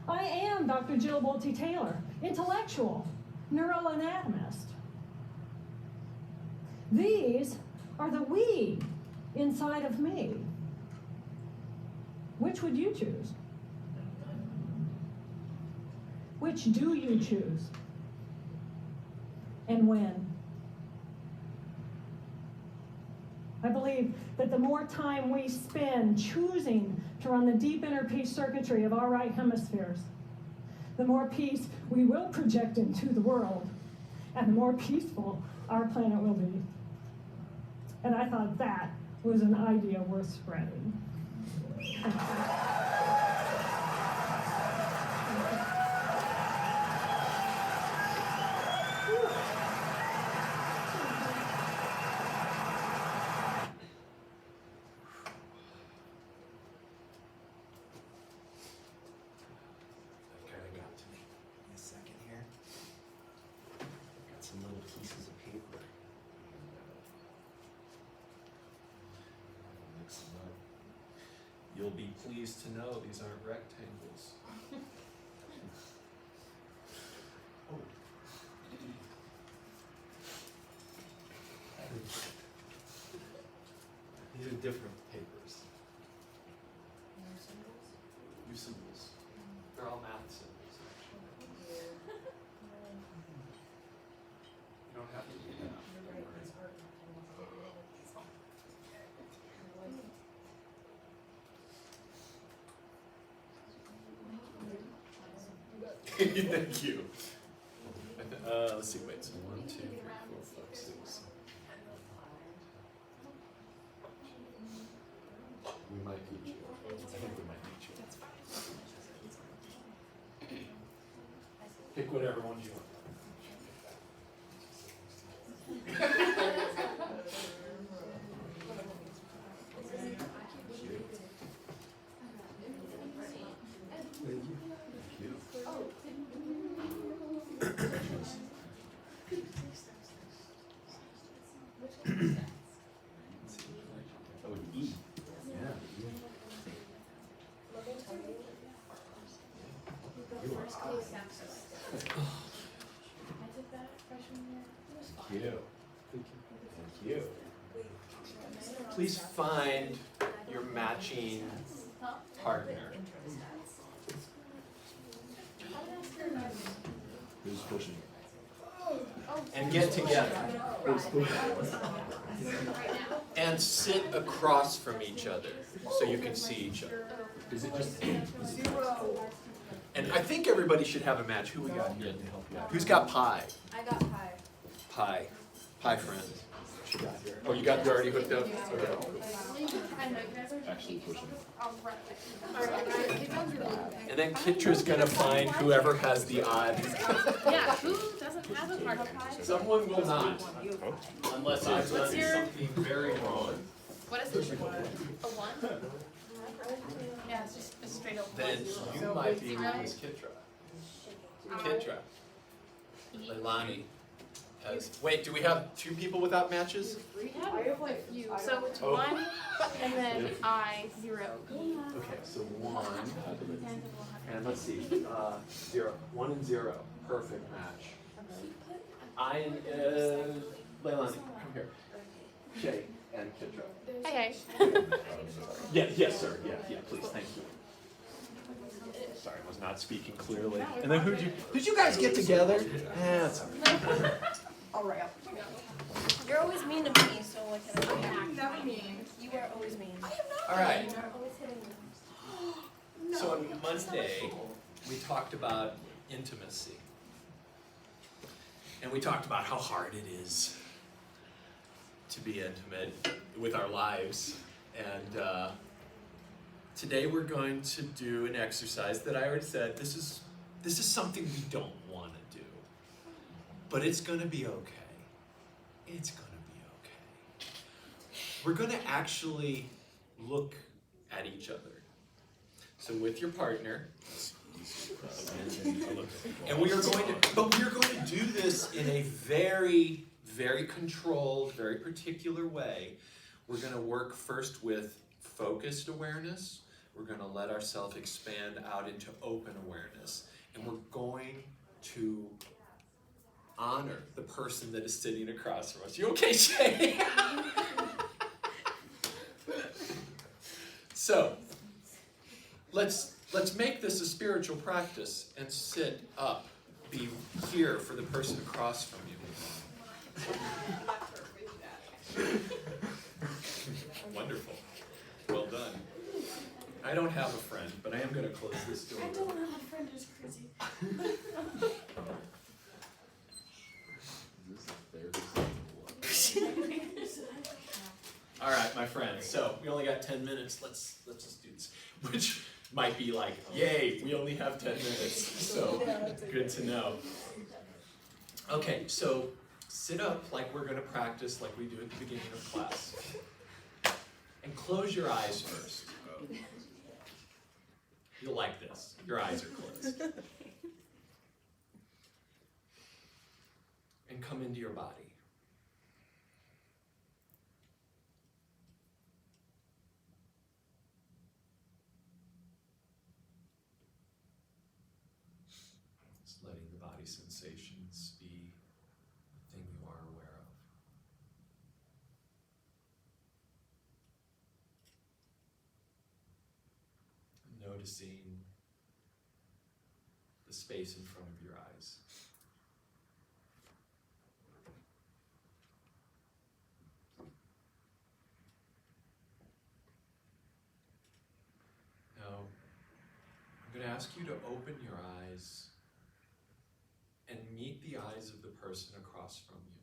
I am Dr. Jill Bolte-Taylor, intellectual, neuroanatomist. These are the we inside of me. Which would you choose? Which do you choose? And when? I believe that the more time we spend choosing to run the deep inner peace circuitry of our right hemispheres, the more peace we will project into the world, and the more peaceful our planet will be. And I thought that was an idea worth spreading. Thank you. will be pleased to know these aren't rectangles. Oh. These are different papers. Your symbols. They're all math symbols, actually. You don't have to do that. Thank you. Let's see, wait, so 1, 2, 3, 4, 5, 6. We might need you. I think we might need you. Pick whatever ones you want. Oh, an E. Yeah. You are awesome. Thank you. Thank you. Please find your matching partner. Who's pushing? And get together. And sit across from each other so you can see each other. Is it just And I think everybody should have a match. Who we got here to help you out? Who's got pie? I got pie. Pie. Pie friend. What you got here? Oh, you're already hooked up? Okay. actually pushing? And then Kitra's gonna find whoever has the odd. Yeah, who doesn't have a partner? Someone will not, unless I've done What's your- something very wrong. What is it? A one? Yeah, it's just a straight up Then you might be Miss Kitra. Kitra. Leilani has, wait, do we have two people without matches? We have a few, so it's Oh. 1 and then I 0. Okay, so 1, and let's see, 0. 1 and 0, perfect match. I and, Leilani, come here. Shay and Kitra. Hey, Yes, sir, yeah, please, thank you. Sorry, I was not speaking clearly. And then did you guys get together? That's all right. You're always mean to me, so like I don't react. Never mean. You are always mean. All right. You're always hitting me. So on Monday, we talked about intimacy. And we talked about how hard it is to be intimate with our lives. And today we're going to do an exercise that I already said, this is something we don't want to do. But it's going to be okay. It's going to be okay. We're going to actually look at each other. So with your partner, and we are going to do this in a very, very controlled, very particular way. We're going to work first with focused awareness. We're going to let ourselves expand out into open awareness. And we're going to honor the person that is sitting across from us. You okay, Shay? So, let's make this a spiritual practice and sit up. Be here for the person across from you. Wonderful. Well done. I don't have a friend, but I am going to close this door. I don't have a friend who's crazy. All right, my friends. So we only got 10 minutes. Let's just do this. Which might be like, yay, we only have 10 minutes. So good to know. Okay, so sit up like we're going to practice like we do at the beginning of class. And close your eyes first. You'll like this. Your eyes are closed. And come into your body. sensations be the thing you are aware of. Noticing the space in front of your eyes. Now, I'm going to ask you to open your eyes and meet the eyes of the person across from you.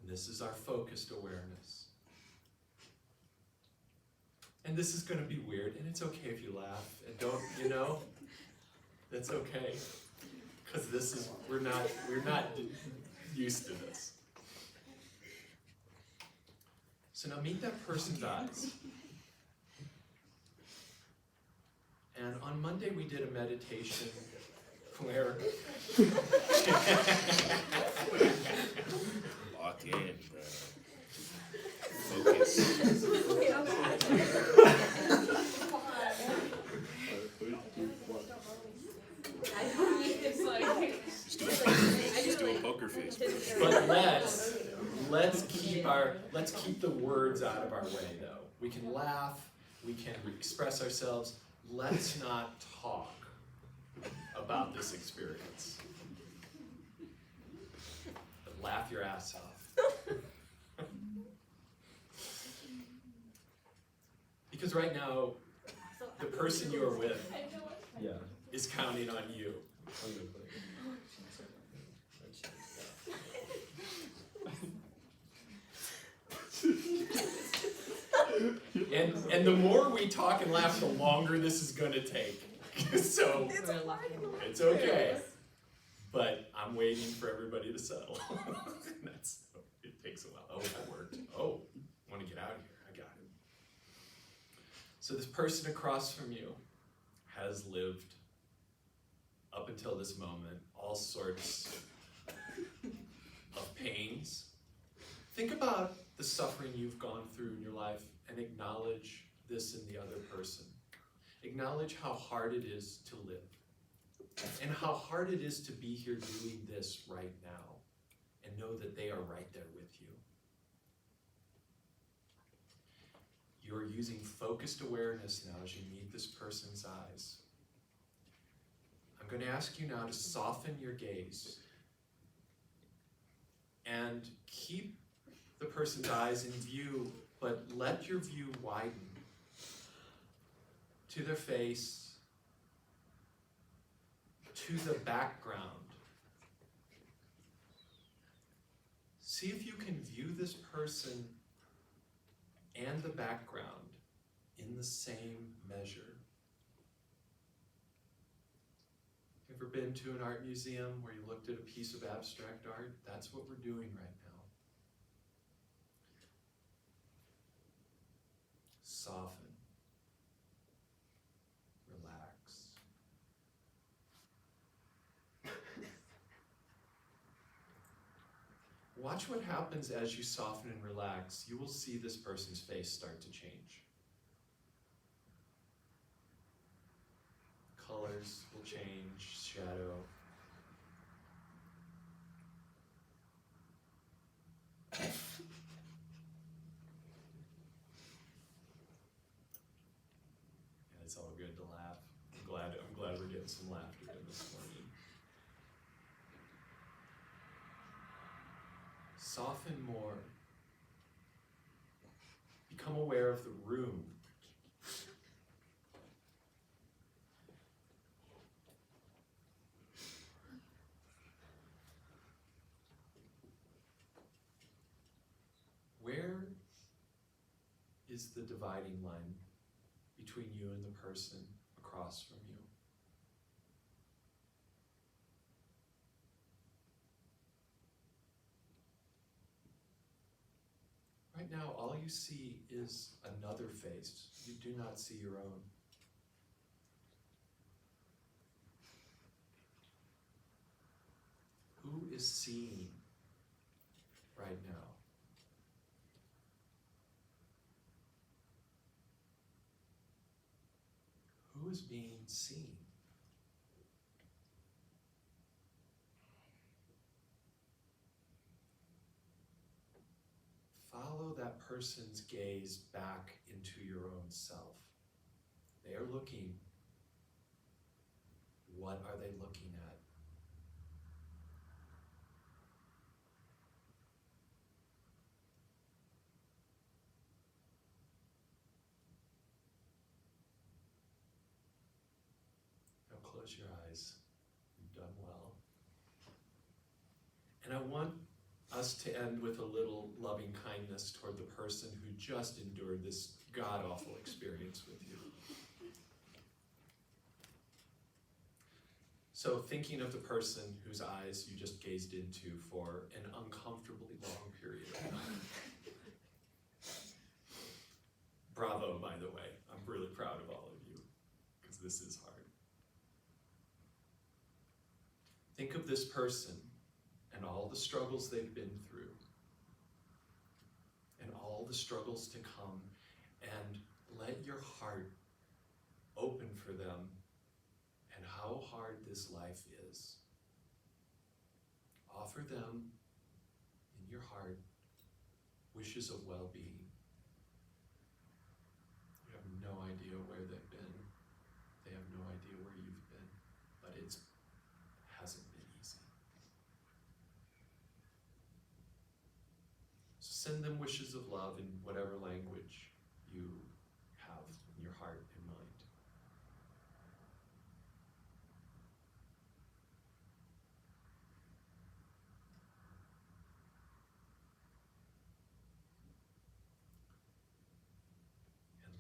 And this is our focused awareness. And this is going to be weird, and it's okay if you laugh and don't, that's okay. Because we're not used to this. So now meet that person's eyes. And on Monday we did a meditation where Lock in, bro. Focus. Just do a poker face. but let's keep the words out of our way though. We can laugh, we can express ourselves. Let's not talk about this experience. But laugh your ass off. Because right now, the person you are with is counting on you. And the more we talk and laugh, the longer this is going to take. So it's okay. But I'm waiting for everybody to settle. It takes a while. Oh, that worked. Oh, I want to get out of here. I got it. So this person across from you has lived, up until this moment, all sorts of pains. Think about the suffering you've gone through in your life and acknowledge this in the other person. Acknowledge how hard it is to live and how hard it is to be here doing this right now and know that they are right there with you. You are using focused awareness now as you meet this person's eyes. I'm going to ask you now to soften your gaze and keep the person's eyes in view, but let your view widen to their face, to the background. See if you can view this person and the background in the same measure. Ever been to an art museum where you looked at a piece of abstract art? That's what we're doing right now. Soften. Relax. Watch what happens as you soften and relax. You will see this person's face start to change. Colors will change, shadow. And it's all good to laugh. I'm glad we're getting some laughter in this morning. Soften more. Become aware of the room. Where is the dividing line between you and the person across from you? Right now, all you see is another face. You do not see your own. Who is seeing right now? Who is being seen? person's gaze back into your own self. They are looking. What are they looking at? Now close your eyes. You've done well. And I want us to end with a little loving kindness toward the person who just endured this god-awful experience with you. So thinking of the person whose eyes you just gazed into for an uncomfortably long period of time. Bravo, by the way. I'm really proud of all of you, because this is hard. Think of this person and all the struggles they've been through, and all the struggles to come, and let your heart open for them and how hard this life is. Offer them in your heart wishes of well-being. You have no idea where they've been. They have no idea where you've been, but it hasn't been easy. So send them wishes of love in whatever language you have in your heart and mind.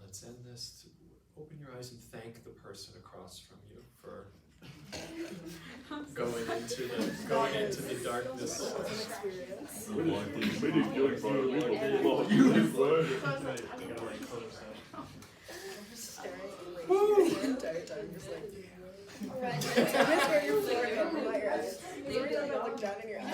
Let's end this. Open your eyes and thank the person across from you for going into the darkness. We didn't do it, bro. We didn't do it, bro. The entire time, just like. Right. That's where your forehead, not your eyes. You really don't look down in your eyes. I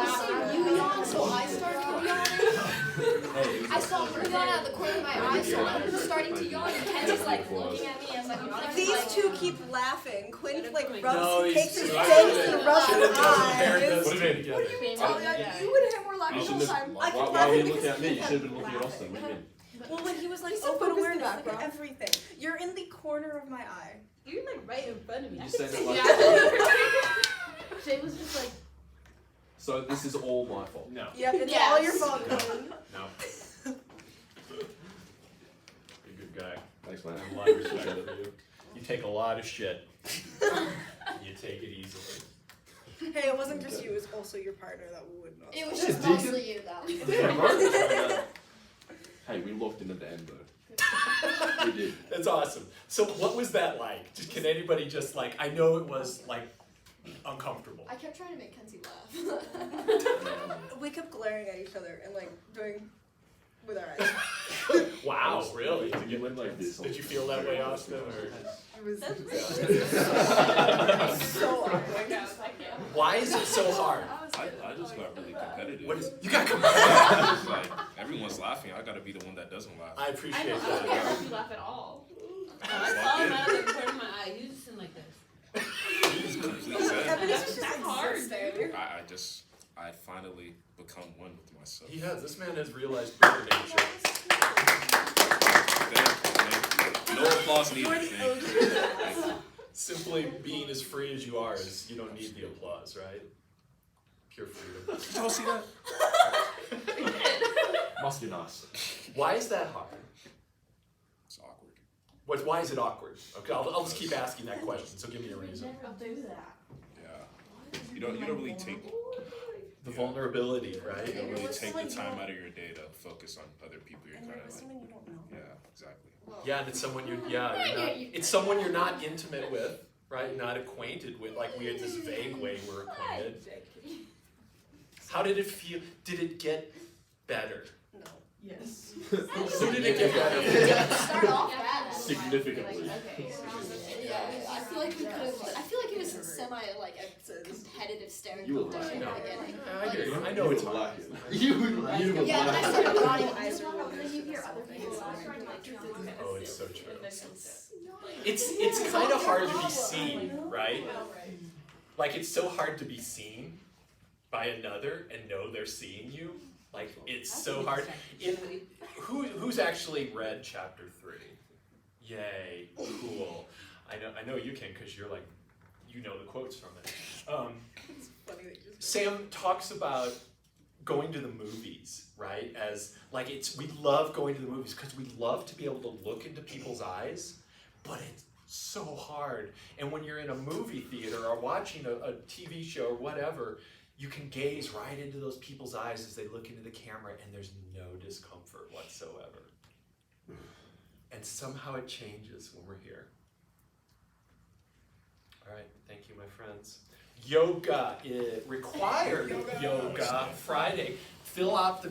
was seeing you yawn, so I started yawning. I saw her yawn out of the corner of my eye, so I'm starting to yawn, and Kenzie's like looking at me as I'm yawning. These two keep laughing. Quinn like No, rubs, takes his he's- face and rubs Should his have just paired eyes. those What do two you mean? together. You would have more laughing You the whole shouldn't time. have, I kept why were laughing you because looking at me? You kept should have been looking at Austin. laughing. What do you mean? Well, when he was like He's so open focused in awareness, the look at background. everything. You're in the corner of my eye. You're like right in front of me. You I just could saying see it you. Shay was just like, So this is all my fault. No, Yep, it's Yes. all your fault, Colin. no. You're a good guy. Thanks, I man. have a lot of respect for you. You take a lot of shit. You take it easily. Hey, it wasn't just you, it was also your partner that would not. It was just mostly you, though. Yeah, bro. Hey, we locked in at the end though. We did. That's awesome. So what was that like? Can anybody just like, I know it was like uncomfortable. I kept trying to make Kenzie laugh. We kept glaring at each other and like doing with our eyes. Wow, really? You went like this. Did you feel that way, Austin? Or? It was That's so awkward. Why is it so hard? I just got really competitive. What is, you got It's competitive. like everyone's laughing. I gotta be the one that doesn't laugh. I I appreciate know, I don't care that. if you laugh at all. I saw him out of the corner of my eye. He was just in like this. It's completely sad. Evidence just That's hard, existed. I finally become one with myself. He has. This man has realized brother nature. Thank you. No applause needed. You're the Thank OG you. of Thank that. you. Simply being as free as you are is, you don't need the applause, right? Pure freedom. Did y'all see that? Must be nice. Why is that hard? It's awkward. Why is it awkward? Okay, I'll just keep asking that question, so give me a reason. I'll do that. Yeah. You don't really take The vulnerability, right? you don't really What's take someone the you time don't- out of your day to focus on other people. You're And kind you're of with like, someone you don't know. yeah, exactly. Yeah, and it's someone you're not, it's someone you're not intimate with, right? Not acquainted with, like we had this vague way we're acquainted. How did it feel? Did it get better? No. Yes. Who did it get better? It didn't start off bad. Significantly. Yeah, I feel like we could have. I feel like it was semi like a competitive staring You were competition lying. in the beginning. I hear you. I know it's hard. You would Yeah, but I like started it. nodding. Eyes are really Then you hear good. other people's eyes. Oh, it's so true. It's kind of hard to be seen, right? Like it's so hard to be seen by another and know they're seeing you. Like, it's so hard. Who's actually read chapter 3? Yay, cool. I know you can, because you're like, you know the quotes from it. It's funny that you just Sam talks about going to the movies, right? As like we love going to the movies because we love to be able to look into people's eyes, but it's so hard. And when you're in a movie theater or watching a TV show or whatever, you can gaze right into those people's eyes as they look into the camera, and there's no discomfort whatsoever. And somehow it changes when we're here. All right, thank you, my friends. Yoga, required yoga Friday. Fill out the